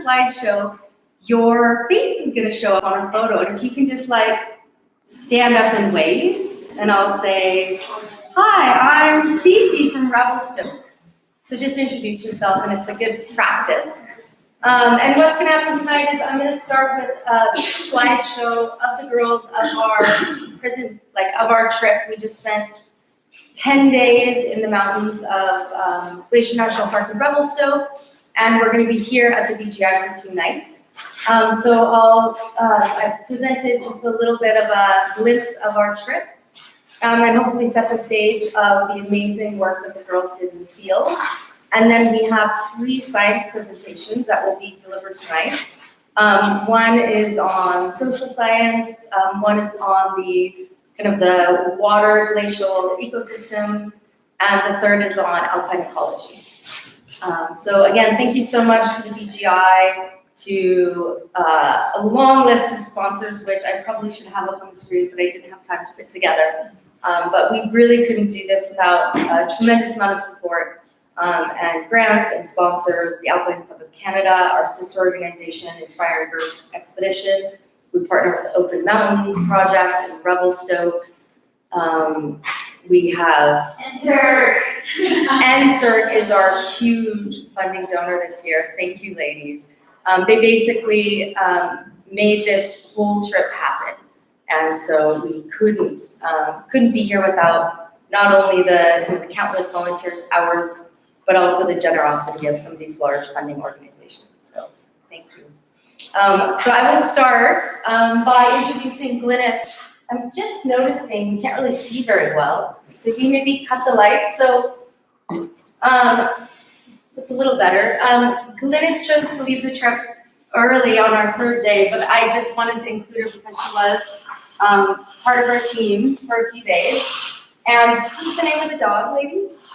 slideshow, your face is gonna show up on a photo. And if you can just like stand up and wave, and I'll say, hi, I'm Cece from Revelstoke. So just introduce yourself, and it's a good practice. And what's gonna happen tonight is I'm gonna start with a slideshow of the girls of our of our trip. We just spent 10 days in the mountains of Glacier National Park in Revelstoke, and we're gonna be here at the BGI for 2 nights. So I presented just a little bit of a glimpse of our trip, and hopefully set the stage of the amazing work that the girls did in the field. And then we have 3 science presentations that will be delivered tonight. One is on social science, one is on the kind of the water glacial ecosystem, and the third is on alpine ecology. So again, thank you so much to the BGI, to a long list of sponsors, which I probably should have up on the screen, but I didn't have time to put together. But we really couldn't do this without a tremendous amount of support and grants and sponsors. The Alpine Club of Canada, our sister organization, Inspiring Girls Expedition. We partner with the Open Mountains Project in Revelstoke. We have NSERC. NSERC is our huge funding donor this year. Thank you, ladies. They basically made this whole trip happen. And so we couldn't be here without not only the countless volunteers' hours, but also the generosity of some of these large funding organizations. So thank you. So I will start by introducing Glynis. I'm just noticing we can't really see very well. Could we maybe cut the lights? So it's a little better. Glynis chose to leave the trip early on our 3rd day, but I just wanted to include her because she was part of our team for a few days. And what's the name of the dog, ladies?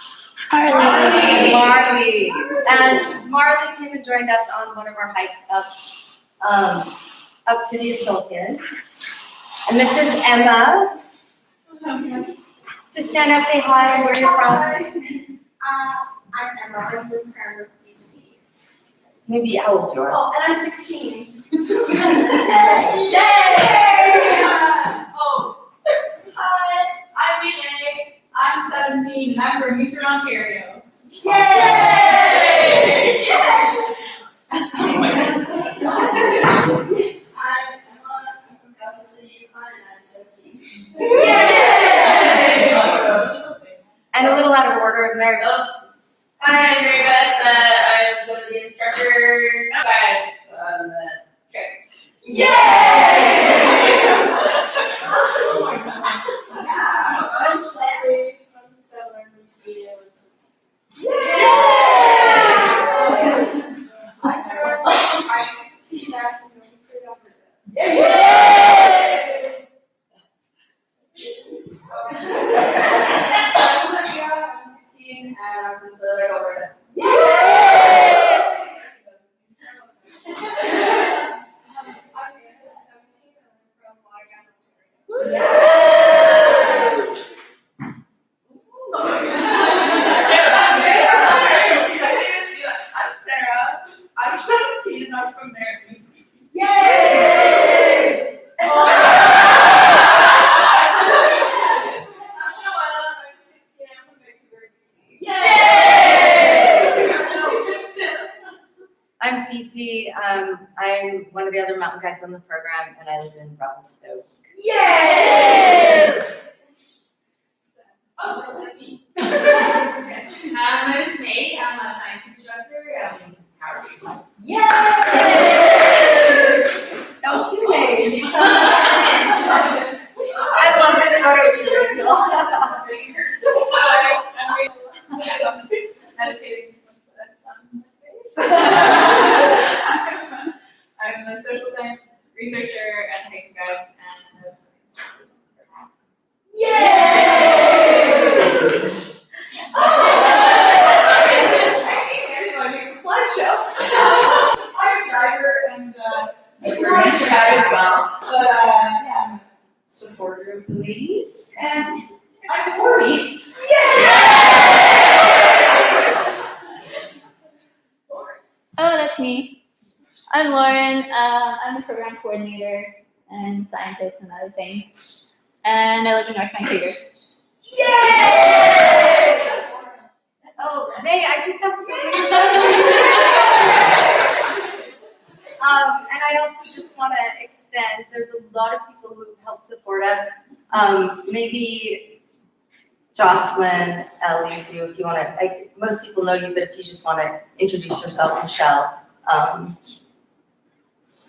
Marley. Marley. And Marley came and joined us on one of our hikes up to the Asulkian. And this is Emma. Just stand up, say hi, and where you're from. I'm Emma. I'm from Paramount, BC. Maybe how old you are. Oh, and I'm 16. Yay! Oh, hi. I'm Elaine. I'm 17, and I'm from Eastern Ontario. Yay! Yay! I'm Emma. I'm from Gaza City, Yukon, and I'm 17. Yay! And a little out of order, Mary Beth. Hi, I'm Mary Beth. I was one of the instructor guides on the trip. Yay! Oh my God. I'm Sherry from Southern BC. Yay! I'm 16. I'm from Northern Alberta. Yay! I'm 16 and I'm from Southern Alberta. Yay! I'm 17 and I'm from Watertown, Ontario. I'm Sarah. I'm 17 and I'm from Merritt, BC. Yay! I'm Joanna. I'm 16 and I'm from Vancouver, BC. Yay! I'm Cece. I'm one of the other mountain guides on the program, and I live in Revelstoke. Yay! Oh, that's me. My name is Nate. I'm a science instructor. How are you? Yay! Oh, 2 days. I love this photo shoot. I'm meditating. I'm a social science researcher and hiking guide and a instructor. Yay! Slideshow. I'm a driver and a nature guide as well. But yeah, I'm a supporter of the ladies and I'm 40. Yay! Oh, that's me. I'm Lauren. I'm the program coordinator and scientist and other things. And I live in North Vancouver. Yay! Oh, May, I just have some. And I also just want to extend, there's a lot of people who helped support us. Maybe Jocelyn, Ellie, Sue, if you want to, most people know you, but if you just want to introduce yourself, Michelle.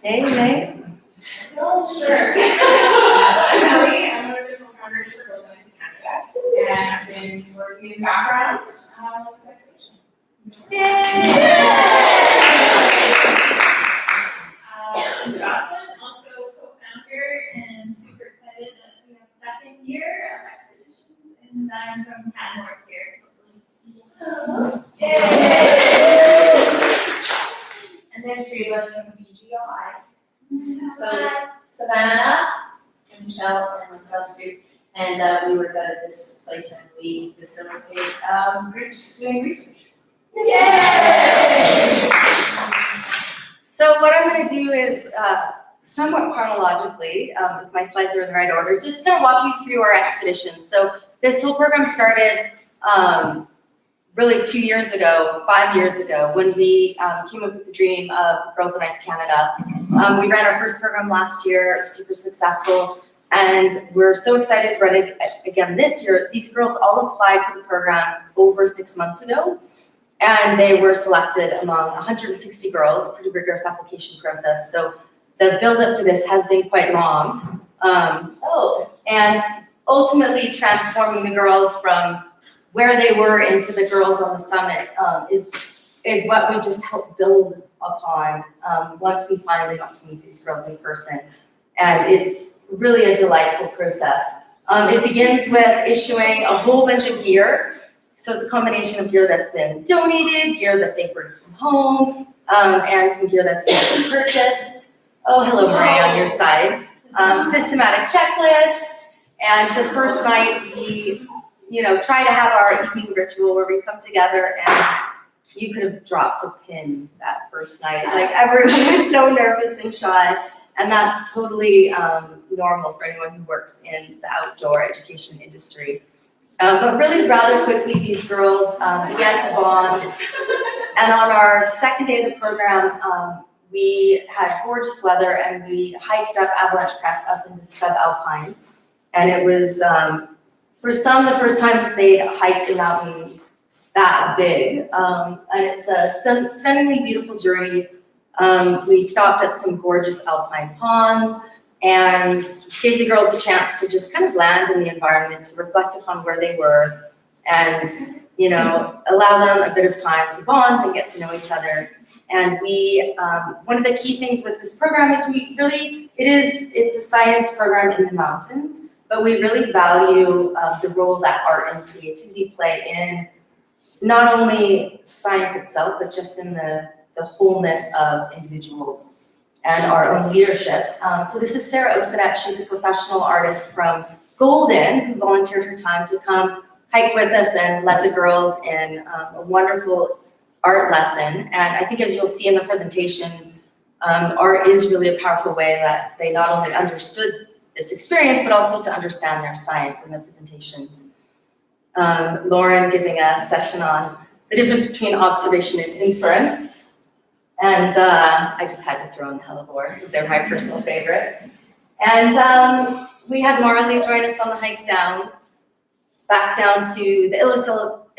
Hey, May? Oh, sure. I'm Ellie. I'm one of the co-founders for Girls Nice Canada, and I've been working in background with this exhibition. I'm Jocelyn, also co-founder, and super excited that we have second year of expeditions, and I'm from Canmore here. And there's three of us from BGI. So Savannah and Michelle and myself, Sue, and we work out of this place and we facilitate groups doing research. Yay! So what I'm going to do is somewhat chronologically, if my slides are in the right order, just going to walk you through our expedition. So this whole program started really 5 years ago, when we came up with the dream of Girls Nice Canada. We ran our first program last year, super successful, and we're so excited to run it again this year. These girls all applied for the program over 6 months ago, and they were selected among 160 girls, a pretty rigorous application process. So the build up to this has been quite long. And ultimately transforming the girls from where they were into the girls on the summit is what we just helped build upon once we finally got to meet these girls in person. And it's really a delightful process. It begins with issuing a whole bunch of gear. So it's a combination of gear that's been donated, gear that they bring from home, and some gear that's been purchased. Oh, hello, Marie, on your side. Systematic checklists. And the first night we try to have our evening ritual where we come together, and you could have dropped a pin that first night. Like, everyone was so nervous and shy, and that's totally normal for anyone who works in the outdoor education industry. But really rather quickly, these girls began to bond, and on our second day of the program, we had gorgeous weather, and we hiked up Avalanche Crest up into the subalpine, and it was, for some, the first time that they'd hiked a mountain that big, and it's a stunningly beautiful journey. We stopped at some gorgeous alpine ponds and gave the girls a chance to just kind of land in the environment, to reflect upon where they were, and allow them a bit of time to bond and get to know each other. And we, one of the key things with this program is it's a science program in the mountains, but we really value the role that art and creativity play in not only science itself, but just in the wholeness of individuals and our own leadership. So this is Sarah Osadet. She's a professional artist from Golden who volunteered her time to come hike with us and led the girls in a wonderful art lesson. And I think, as you'll see in the presentations, art is really a powerful way that they not only understood this experience, but also to understand their science in their presentations. Lauren giving a session on the difference between observation and inference. And I just had to throw in the hellebore because they're my personal favorite. And we had Marley join us on the hike back down to the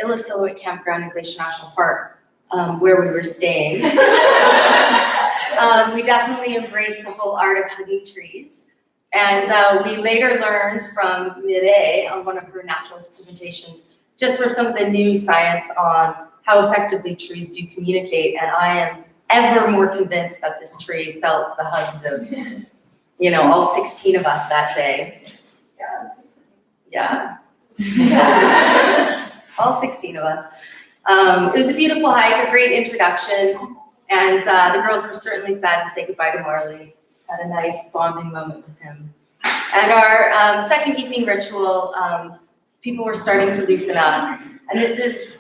Illecillewaet Campground in Glacier National Park, where we were staying. We definitely embraced the whole art of hugging trees. And we later learned from Mireille on one of her naturalist presentations, just for some of the new science on how effectively trees do communicate. And I am ever more convinced that this tree felt the hugs of, all 16 of us that day. Yeah. All 16 of us. It was a beautiful hike, a great introduction. And the girls were certainly sad to say goodbye to Marley. Had a nice bonding moment with him. At our second evening ritual, people were starting to loosen up. And this is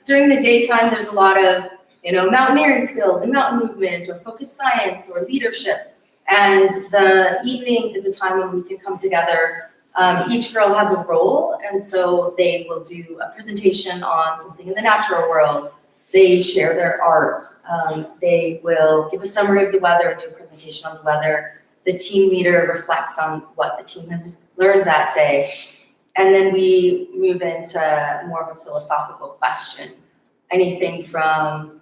during the daytime, there's a lot of mountaineering skills and mountain movement or focused science or leadership. And the evening is a time when we can come together. Each girl has a role, and so they will do a presentation on something in the natural world. They share their art. They will give a summary of the weather, do a presentation on the weather. The team leader reflects on what the team has learned that day. And then we move into more of a philosophical question. Anything from,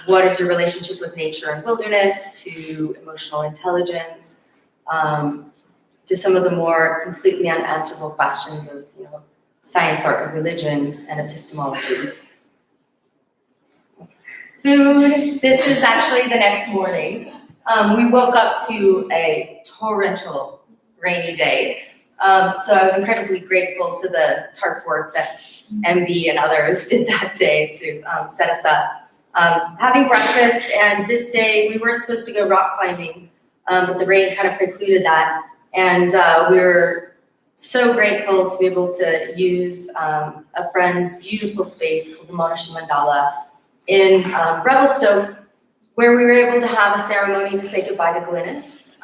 what is your relationship with nature and wilderness, to emotional intelligence, to some of the more completely unanswerable questions of, science, art, and religion, and epistemology. Food, this is actually the next morning. We woke up to a torrential rainy day. So I was incredibly grateful to the tarp work that MB and others did that day to set us up. Having breakfast, and this day we were supposed to go rock climbing, but the rain kind of precluded that. And we were so grateful to be able to use a friend's beautiful space called the Monash Mandala in Revelstoke, where we were able to have a ceremony to say goodbye to Glynis,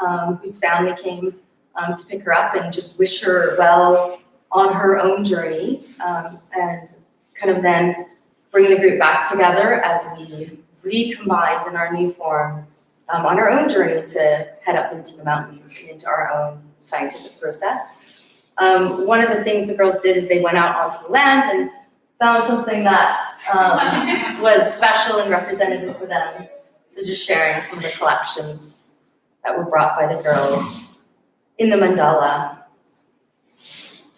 whose family came to pick her up and just wish her well on her own journey, and kind of then bring the group back together as we recombined in our new form on our own journey to head up into the mountains and into our own scientific process. One of the things the girls did is they went out onto the land and found something that was special and representative for them. So just sharing some of the collections that were brought by the girls in the mandala.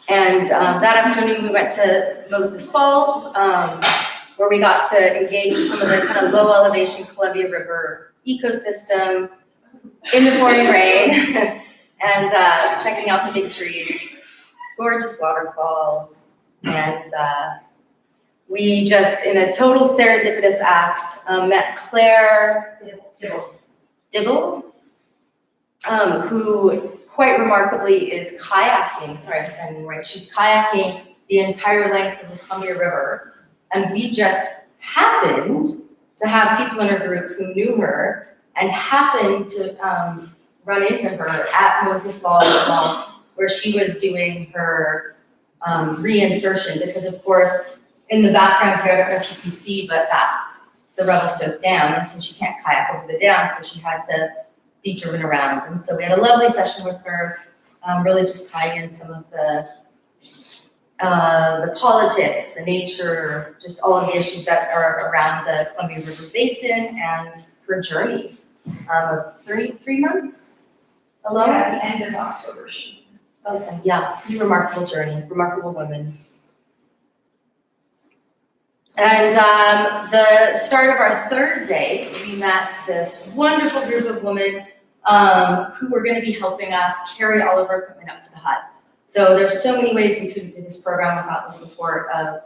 And that afternoon we went to Moses Falls, where we got to engage with some of the kind of low elevation Columbia River ecosystem in the pouring rain and checking out the big trees, gorgeous waterfalls. And we just, in a total serendipitous act, met Claire Dibble, who quite remarkably is kayaking. Sorry, I'm standing right. She's kayaking the entire length of the Columbia River. And we just happened to have people in her group who knew her and happened to run into her at Moses Falls as well, where she was doing her reinsertion, because of course, in the background here, I don't know if you can see, but that's the Revelstoke Dam, and so she can't kayak over the dam, so she had to be driven around. And so we had a lovely session with her, really just tying in some of the politics, the nature, just all of the issues that are around the Columbia River Basin and her journey of three months alone. Yeah, at the end of October. Awesome, yeah, pretty remarkable journey, remarkable women. And the start of our third day, we met this wonderful group of women who were going to be helping us carry all of our equipment up to the hut. So there's so many ways we couldn't do this program without the support of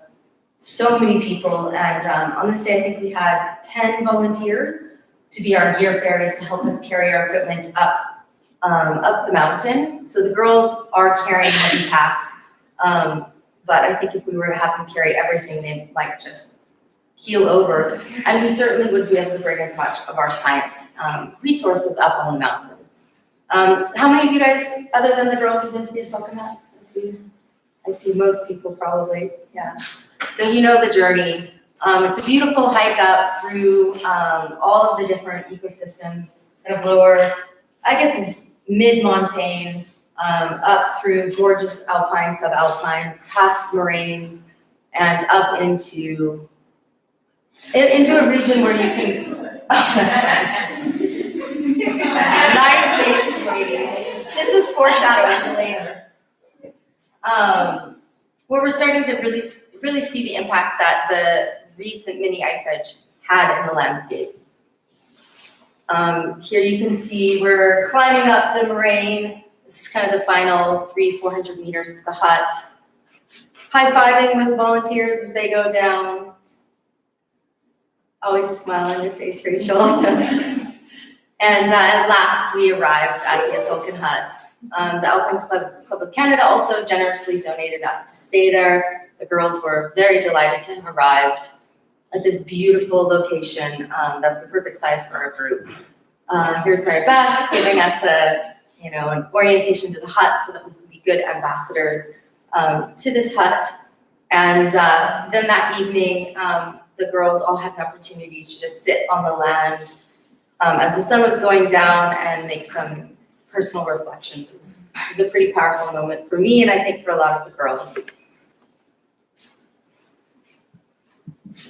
so many people. And on this day, I think we had 10 volunteers to be our gear fairies to help us carry our equipment up the mountain. So the girls are carrying heavy packs, but I think if we were to have them carry everything, they might just keel over. And we certainly would be able to bring as much of our science resources up on the mountain. How many of you guys, other than the girls, have been to the Asilkan Hut? I see most people probably, yeah. So you know the journey. It's a beautiful hike up through all of the different ecosystems, kind of lower, I guess mid-montane, up through gorgeous alpine, subalpine, past moraines, and up into a region where you can, nice faces, ladies. This is foreshadowing later. Where we're starting to really see the impact that the recent mini ice edge had in the landscape. Here you can see we're climbing up the moraine. This is kind of the final 300-400 meters to the hut. High-fiving with volunteers as they go down. Always a smile on your face, Rachel. And at last, we arrived at the Asilkan Hut. The Alpine Club of Canada also generously donated us to stay there. The girls were very delighted to have arrived. at this beautiful location that's the perfect size for our group. Here's Mary Beth giving us an orientation to the hut so that we can be good ambassadors to this hut. And then that evening, the girls all had an opportunity to just sit on the land as the sun was going down and make some personal reflections. It was a pretty powerful moment for me, and I think for a lot of the girls.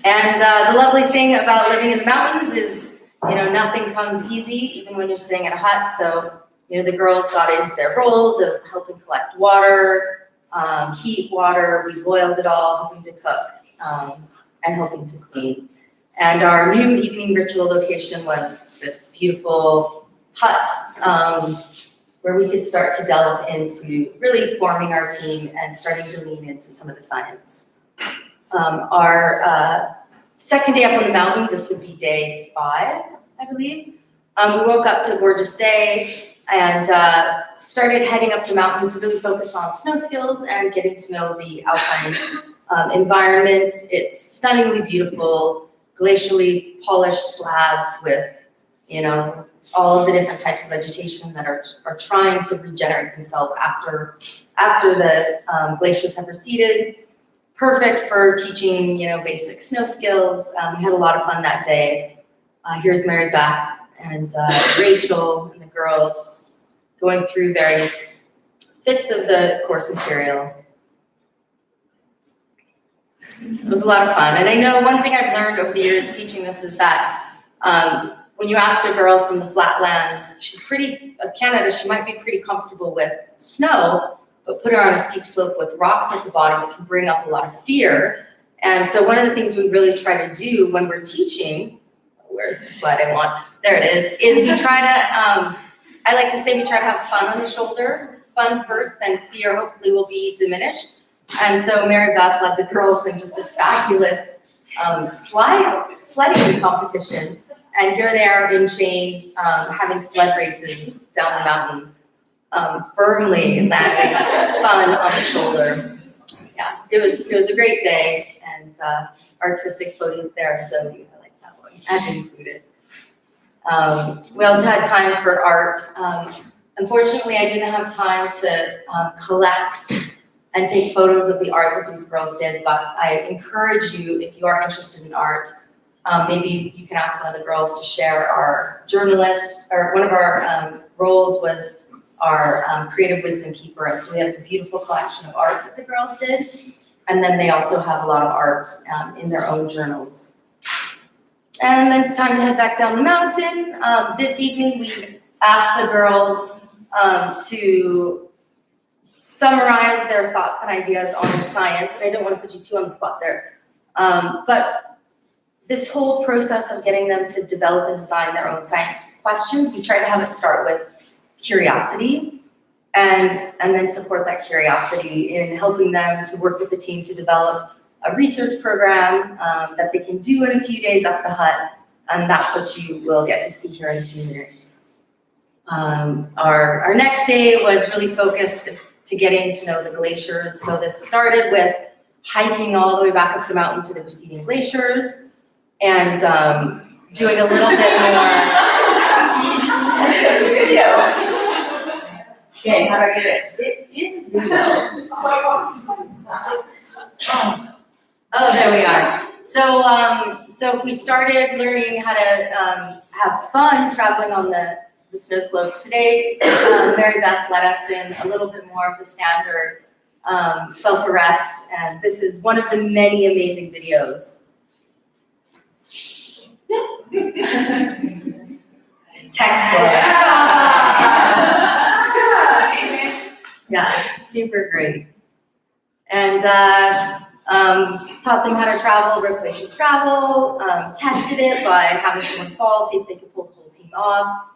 And the lovely thing about living in the mountains is, nothing comes easy, even when you're staying at a hut. So, the girls got into their roles of helping collect water, heat water. We boiled it all, helping to cook, and helping to clean. And our new evening ritual location was this beautiful hut, where we could start to delve into really forming our team and starting to lean into some of the science. Our second day up on the mountain, this would be day 5, I believe. We woke up to a gorgeous day and started heading up the mountain to really focus on snow skills and getting to know the alpine environment. It's stunningly beautiful, glacially polished slabs with, all of the different types of vegetation that are trying to regenerate themselves after the glaciers have receded. Perfect for teaching, basic snow skills. We had a lot of fun that day. Here's Mary Beth and Rachel and the girls going through various bits of the course material. It was a lot of fun. And I know one thing I've learned over the years teaching this is that when you ask a girl from the flatlands, Canada, she might be pretty comfortable with snow, but put her on a steep slope with rocks at the bottom, it can bring up a lot of fear. And so one of the things we really try to do when we're teaching, where's the slide I want? There it is we try to, I like to say we try to have fun on the shoulder. Fun first, then fear hopefully will be diminished. And so Mary Beth led the girls in just a fabulous sledding competition. And here they are enchained, having sled races down the mountain, firmly landing fun on the shoulder. Yeah, it was a great day, and artistic floating there, Zoe, I like that one. I had to include it. We also had time for art. Unfortunately, I didn't have time to collect and take photos of the art that these girls did, but I encourage you, if you are interested in art, maybe you can ask one of the girls to share. Our journalist, or one of our roles was our creative wisdom keeper, and so we have a beautiful collection of art that the girls did, and then they also have a lot of art in their own journals. And then it's time to head back down the mountain. This evening we asked the girls to summarize their thoughts and ideas on the science, and I don't want to put you too on the spot there, but this whole process of getting them to develop and design their own science questions, we try to have it start with curiosity and then support that curiosity in helping them to work with the team to develop a research program that they can do in a few days up the hut, and that's what you will get to see here in a few minutes. Our next day was really focused to getting to know the glaciers. So this started with hiking all the way back up the mountain to the receding glaciers and doing a little bit more. Okay, how do I get it? It is video. Oh, there we are. So if we started learning how to have fun traveling on the snow slopes today, Mary Beth led us in a little bit more of the standard self-arrest, and this is one of the many amazing videos. Textbook. Yeah, super great. And taught them how to travel, where they should travel, tested it by having someone fall, see if they could pull the whole team off,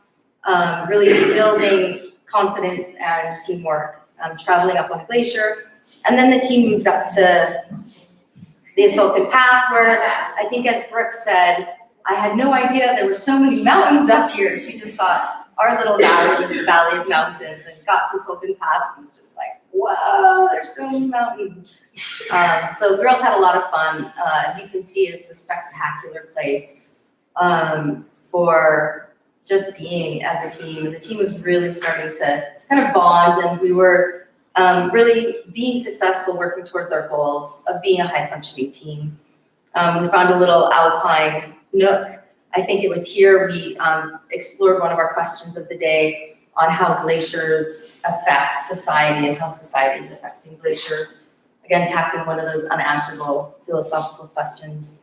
really building confidence and teamwork, traveling up on a glacier. And then the team moved up to the Asolkan Pass, where I think, as Brooke said, I had no idea there were so many mountains up here. She just thought our little valley was the Valley of Mountains, and got to Asolkan Pass and was just like, whoa, there's so many mountains. So girls had a lot of fun. As you can see, it's a spectacular place for just being as a team. And the team was really starting to kind of bond, and we were really being successful working towards our goals of being a high-functioning team. We found a little alpine nook. I think it was here we explored one of our questions of the day on how glaciers affect society and how society is affecting glaciers. Again, tackling one of those unanswerable philosophical questions.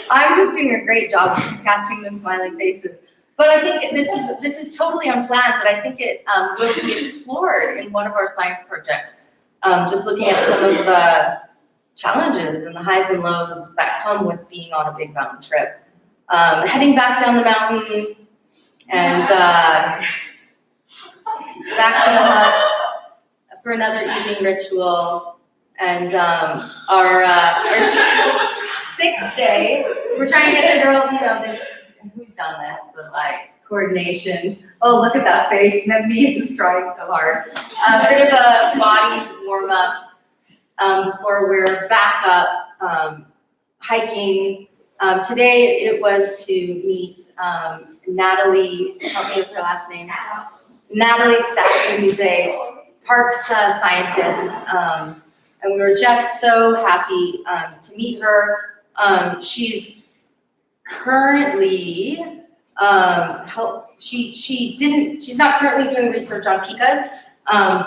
I'm just doing a great job of catching the smiling faces. But I think this is totally unplanned, but I think it will be explored in one of our science projects. Just looking at some of the challenges and the highs and lows that come with being on a big mountain trip. Heading back down the mountain and back to the hut for another evening ritual. And our sixth day, we're trying to get the girls, you know, this, who's done this, the like coordination. Oh, look at that face, and me who's trying so hard. A bit of a body warm up before we're back up hiking. Today it was to meet Natalie, help me with her last name. Natalie Stafford, who's a parks scientist. And we were just so happy to meet her. She's currently she's not currently doing research on pikas,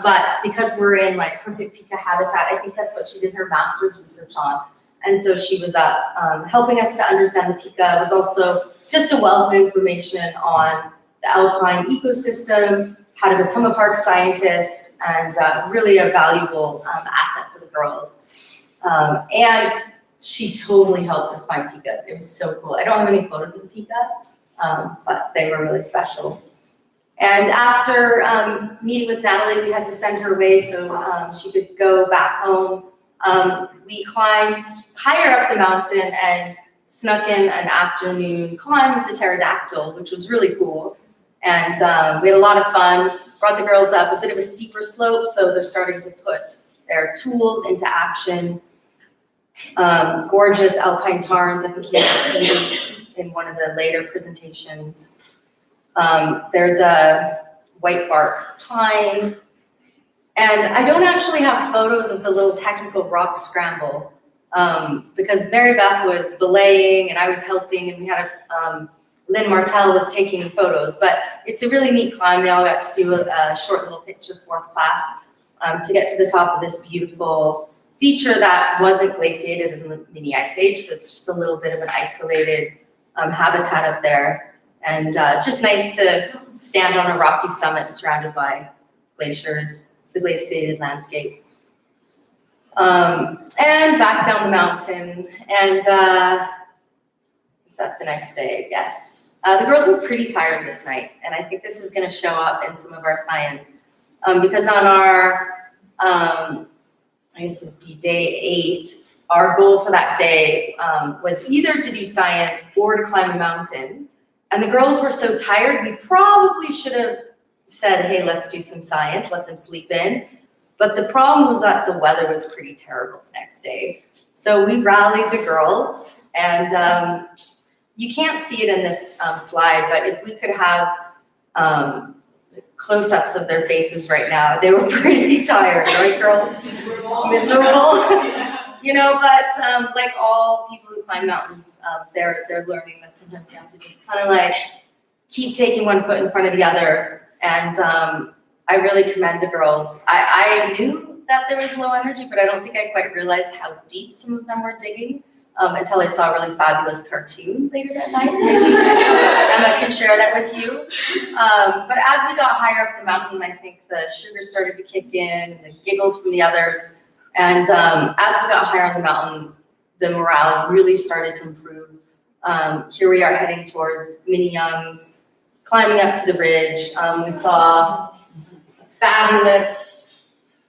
but because we're in like perfect pika habitat, I think that's what she did her master's research on. And so she was up helping us to understand the pika. It was also just a wealth of information on the alpine ecosystem, how to become a park scientist, and really a valuable asset for the girls. And she totally helped us find pikas. It was so cool. I don't have any photos of the pika, but they were really special. And after meeting with Natalie, we had to send her away so she could go back home. We climbed higher up the mountain and snuck in an afternoon climb with the pterodactyl, which was really cool. And we had a lot of fun, brought the girls up a bit of a steeper slope, so they're starting to put their tools into action. Gorgeous alpine tarns, I think you can see these in one of the later presentations. There's a white bark pine. And I don't actually have photos of the little technical rock scramble because Mary Beth was belaying and I was helping, and we had Lynn Martell was taking photos, but it's a really neat climb. They all got to do a short little pitch of fourth class to get to the top of this beautiful feature that wasn't glaciated in the mini ice age, so it's just a little bit of an isolated habitat up there, and just nice to stand on a rocky summit surrounded by glaciers, the glaciated landscape. And back down the mountain, and is that the next day? Yes. The girls were pretty tired this night, and I think this is going to show up in some of our science, because on our, I guess this would be day 8, our goal for that day was either to do science or to climb a mountain. And the girls were so tired, we probably should have said, hey, let's do some science, let them sleep in. But the problem was that the weather was pretty terrible the next day. So we rallied the girls, and you can't see it in this slide, but if we could have close-ups of their faces right now, they were pretty tired, right, girls? Miserable. You know, but like all people who climb mountains, they're learning that sometimes you have to just kind of like keep taking one foot in front of the other. And I really commend the girls. I knew that there was low energy, but I don't think I quite realized how deep some of them were digging until I saw a really fabulous cartoon later that night. Emma can share that with you. But as we got higher up the mountain, I think the sugar started to kick in, and the giggles from the others. And as we got higher on the mountain, the morale really started to improve. Here we are heading towards Mini Young's, climbing up to the ridge. We saw a fabulous,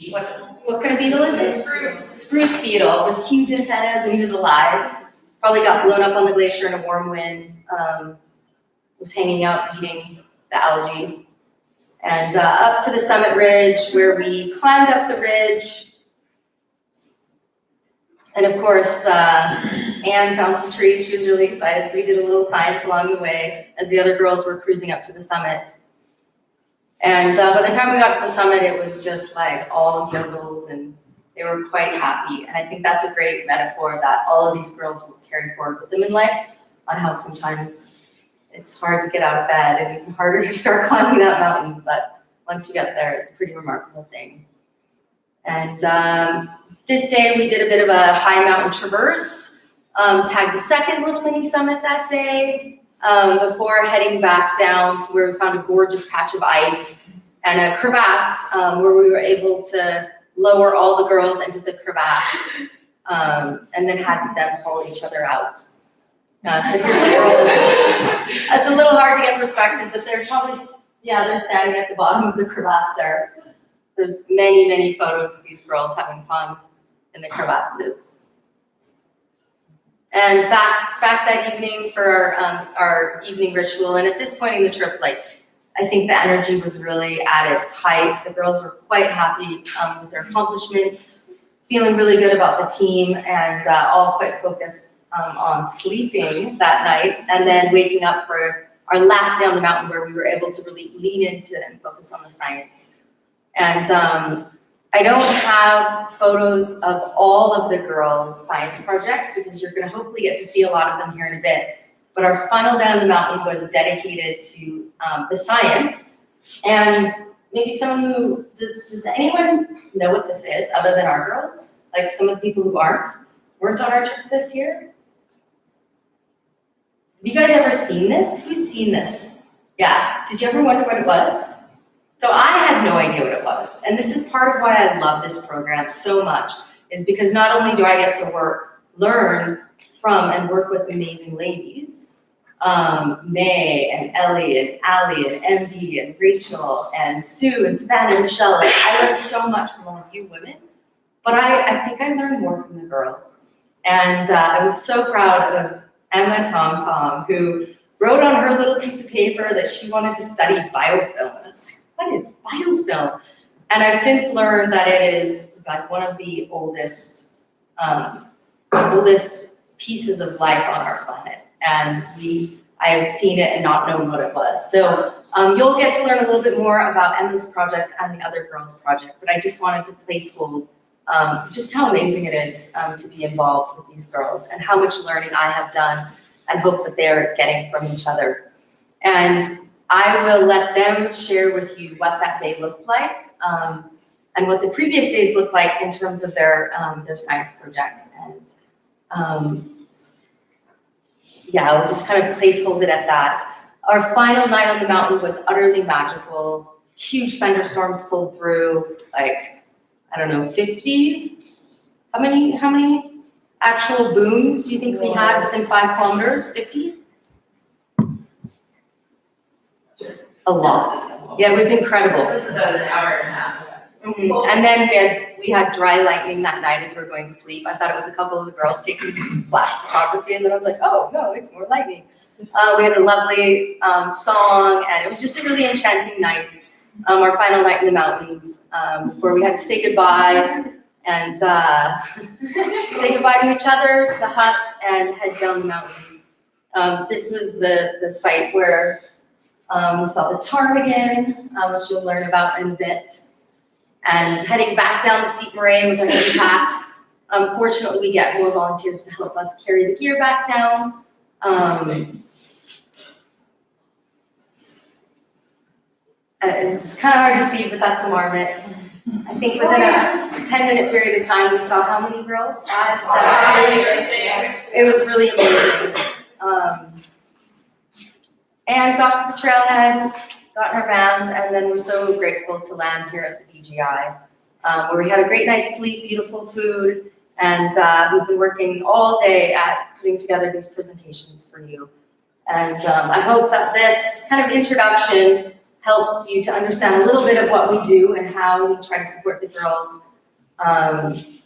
what kind of beetle is it? Spruce beetle with huge antennas, and he was alive. Probably got blown up on the glacier in a warm wind. was hanging out eating the algae. And up to the summit ridge where we climbed up the ridge. And of course, Anne found some trees. She was really excited, so we did a little science along the way as the other girls were cruising up to the summit. And by the time we got to the summit, it was just like all yokels, and they were quite happy. And I think that's a great metaphor that all of these girls will carry forward with them in life, on how sometimes it's hard to get out of bed and even harder to start climbing that mountain, but once you get there, it's a pretty remarkable thing. And this day we did a bit of a high mountain traverse, tagged a second little mini summit that day, before heading back down to where we found a gorgeous patch of ice and a crevasse where we were able to lower all the girls into the crevasse and then had them haul each other out. So here's the girls. It's a little hard to get perspective, but they're probably, they're standing at the bottom of the crevasse there. There's many, many photos of these girls having fun in the crevasses. And back that evening for our evening ritual, and at this point in the trip, I think the energy was really at its height. The girls were quite happy with their accomplishments, feeling really good about the team, and all quite focused on sleeping that night, and then waking up for our last day on the mountain where we were able to really lean into and focus on the science. And I don't have photos of all of the girls' science projects because you're going to hopefully get to see a lot of them here in a bit. But our final day on the mountain was dedicated to the science. And maybe someone who, does anyone know what this is other than our girls? Like some of the people who weren't on our trip this year? Have you guys ever seen this? Who's seen this? Yeah, did you ever wonder what it was? So I had no idea what it was. And this is part of why I love this program so much, is because not only do I get to learn from and work with amazing ladies, May and Ellie and Allie and Envy and Rachel and Sue and Savannah and Michelle. I learned so much from all of you women, but I think I learned more from the girls. And I was so proud of Emma Tom, who wrote on her little piece of paper that she wanted to study biofilm. And I was like, what is biofilm? And I've since learned that it is like one of the oldest pieces of life on our planet. And I have seen it and not known what it was. So you'll get to learn a little bit more about Emma's project and the other girls' project, but I just wanted to placehold just how amazing it is to be involved with these girls and how much learning I have done and hope that they're getting from each other. And I will let them share with you what that day looked like and what the previous days looked like in terms of their science projects. And I'll just kind of placehold it at that. Our final night on the mountain was utterly magical. Huge thunderstorms pulled through, 50? How many actual booms do you think we had within 5 kilometers? 50? A lot. Yeah, it was incredible. It was about an hour and a half. Mm-hmm. And then we had dry lightning that night as we were going to sleep. I thought it was a couple of the girls taking flash photography, and then I was like, oh no, it's more lightning. We had a lovely song, and it was just a really enchanting night. Our final night in the mountains, before we had to say goodbye and say goodbye to each other, to the hut, and head down the mountain. This was the site where we saw the ptarmigan, which you'll learn about in a bit. And heading back down the steep moraine with our heavy packs. Fortunately, we get more volunteers to help us carry the gear back down. It's kind of hard to see, but that's the marmot. I think within a 10-minute period of time, we saw how many girls? 5, 7, 6. It was really amazing. And got to the trailhead, got in our vans, and then we're so grateful to land here at the BGI, where we had a great night's sleep, beautiful food, and we've been working all day at putting together these presentations for you. And I hope that this kind of introduction helps you to understand a little bit of what we do and how we try to support the girls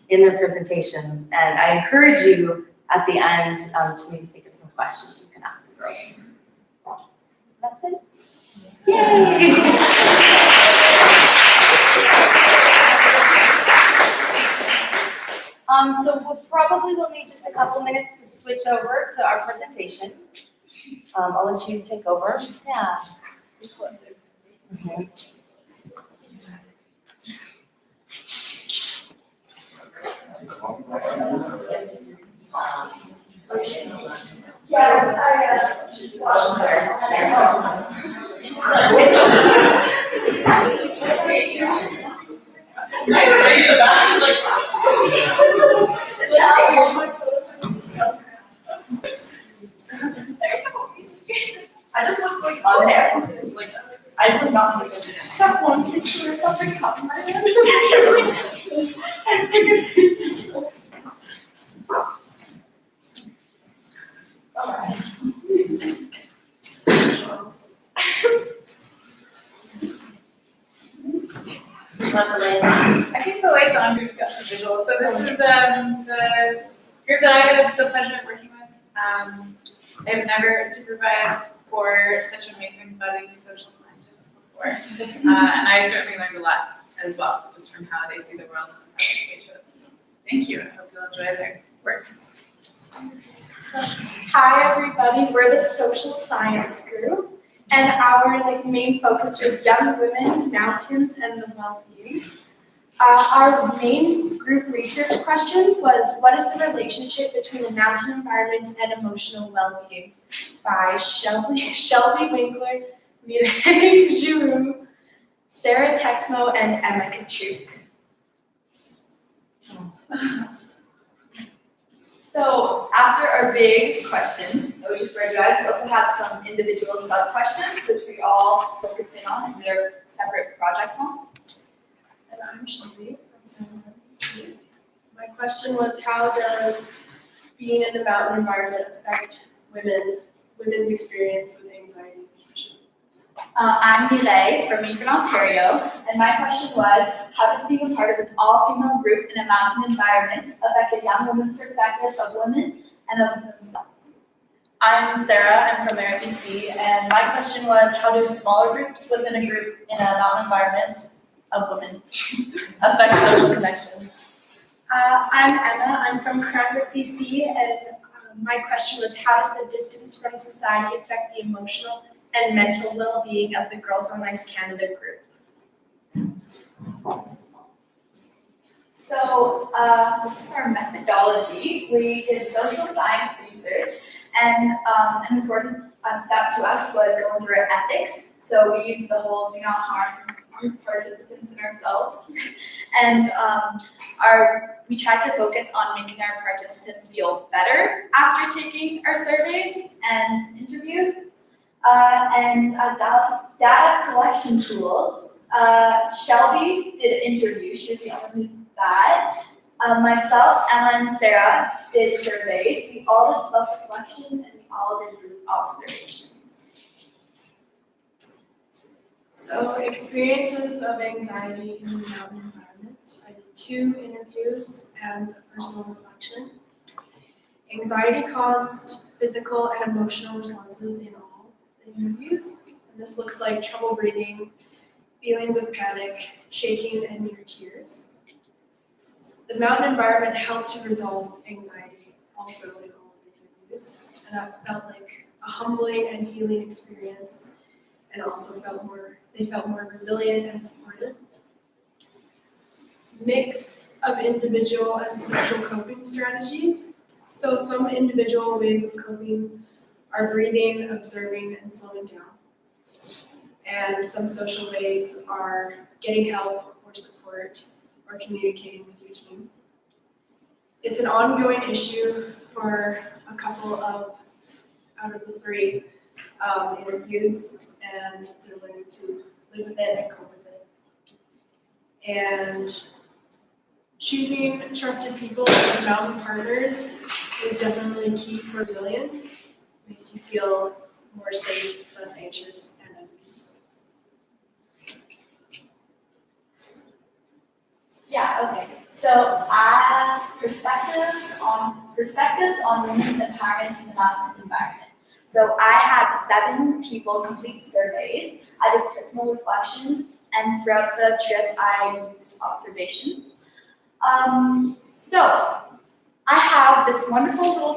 in their presentations. And I encourage you at the end to maybe think of some questions you can ask the girls. That's it. Yay! So we'll probably will need just a couple minutes to switch over to our presentation. I'll let you take over. Yeah. I just look like on there. It's like, I was not like that one picture or something caught my head. Alright. Love the liaison. I think the liaison group's got some visuals. So this is the group that I had the pleasure of working with. I've never supervised for such amazing budding social scientists before. And I certainly learned a lot as well, just from how they see the world and how they spacious. So thank you. I hope you'll enjoy their work. Hi everybody, we're the social science group, and our main focus was young women, mountains, and the well-being. Our main group research question was, what is the relationship between the mountain environment and emotional well-being? By Shelby Winkler, Mireille Giroux, Sarah Texmo, and Emma Kachuk. So after our big question that we just read you guys, we also had some individual sub-questions which we all focused in on and their separate projects on. And I'm Shelby from San Luis. My question was, how does being in the mountain environment affect women's experience with anxiety and depression? I'm Mireille from Meaford, Ontario, and my question was, how does being a part of an all-female group in a mountain environment affect a young woman's perspective of women and of themselves? I'm Sarah, I'm from Merritt, BC, and my question was, how do smaller groups within a group in a mountain environment of women affect social connections? I'm Emma, I'm from Cranbrook, BC, and my question was, how does the distance from society affect the emotional and mental well-being of the Girls on Ice Canada group? So this is our methodology. We did social science research, and an important step to us was going through our ethics. So we used the whole do not harm participants and ourselves. And we tried to focus on making our participants feel better after taking our surveys and interviews. And as data collection tools, Shelby did an interview. She was the only that. Myself, Emma, and Sarah did surveys. We all did self-reflection and we all did group observations. So, experiences of anxiety in the mountain environment. I did 2 interviews and a personal reflection. Anxiety caused physical and emotional responses in all the interviews. And this looks like trouble breathing, feelings of panic, shaking, and near tears. The mountain environment helped to resolve anxiety also in all of the interviews. And that felt like a humbling and healing experience, and also they felt more resilient and supported. Mix of individual and social coping strategies. So some individual ways of coping are breathing, observing, and slowing down. And some social ways are getting help or support or communicating with your team. It's an ongoing issue for a couple of out of the 3 interviews, and they're learning to live with it and cope with it. And choosing trusted people as mountain partners is definitely key for resilience. Makes you feel more safe, less anxious, and at peace. Yeah, okay. So perspectives on women's empowerment in the mountain environment. So I had 7 people complete surveys. I did personal reflection, and throughout the trip, I used observations. So I have this wonderful little